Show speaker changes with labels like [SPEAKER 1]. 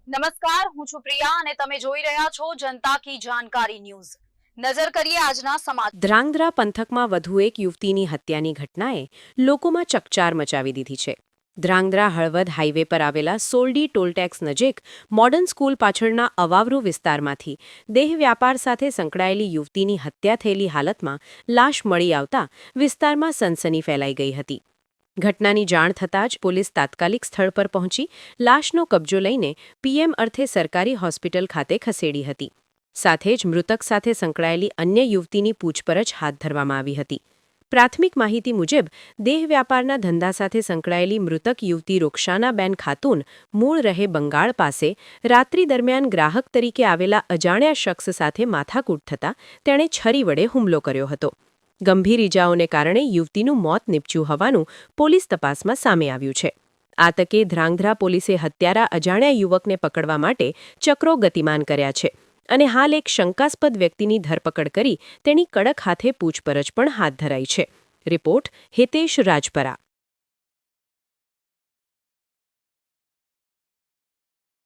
[SPEAKER 1] નમસ્કાર, હું છું પ્રિયા અને તમે જોઈ રહ્યા છો જનતા કી જાણકારી ન્યૂઝ। નજર કરીએ આજના સમાચાર।
[SPEAKER 2] ધ્રાંગધ્રા પંથકમાં વધુ એક યુવતીની હત્યાની ઘટનાએ લોકોમાં ચકચાર મચાવી દીધી છે। ધ્રાંગધ્રા હળવદ હાઈવે પર આવેલા સોલડી ટોલટેક્સ નજીક મોડર્ન સ્કૂલ પાછળના અવાવરૂ વિસ્તારમાંથી દેહ વ્યાપાર સાથે સંકળાયેલી યુવતીની હત્યા થયેલી હાલતમાં લાશ મળી આવતા વિસ્તારમાં સનસની ફેલાઈ ગઈ હતી। ઘટનાની જાણ થતાં જ પોલીસ તાત્કાલિક સ્થળ પર પહોંચી લાશનો કબજો લઈને પીએમ અર્થે સરકારી હોસ્પિટલ ખાતે ખસેડી હતી। સાથે જ મૃતક સાથે સંકળાયેલી અન્ય યુવતીની પૂછપરછ હાથ ધરવામાં આવી હતી। પ્રાથમિક માહિતી મુજબ દેહ વ્યાપારના ધંધા સાથે સંકળાયેલી મૃતક યુવતી રૂક્ષાનાબેન ખાતુન મૂળ રહે બંગાળ પાસે રાત્રિ દરમિયાન ગ્રાહક તરીકે આવેલા અજાણ્યા શખ્સ સાથે માથાકૂટ થતાં તેણે છરી વડે હુમલો કર્યો હતો। ગંભીર ઇજાઓને કારણે યુવતીનું મોત નીપજ્યું હોવાનું પોલીસ તપાસમાં સામે આવ્યું છે। આ તકે ધ્રાંગધ્રા પોલીસે હત્યારા અજાણ્યા યુવકને પકડવા માટે ચક્રો ગતિમાન કર્યા છે અને હાલ એક શંકાસ્પદ વ્યક્તિની ધરપકડ કરી તેની કડક હાથે પૂછપરછ પણ હાથ ધરાઈ છે। રિપોર્ટ હિતેશ રાજપરા।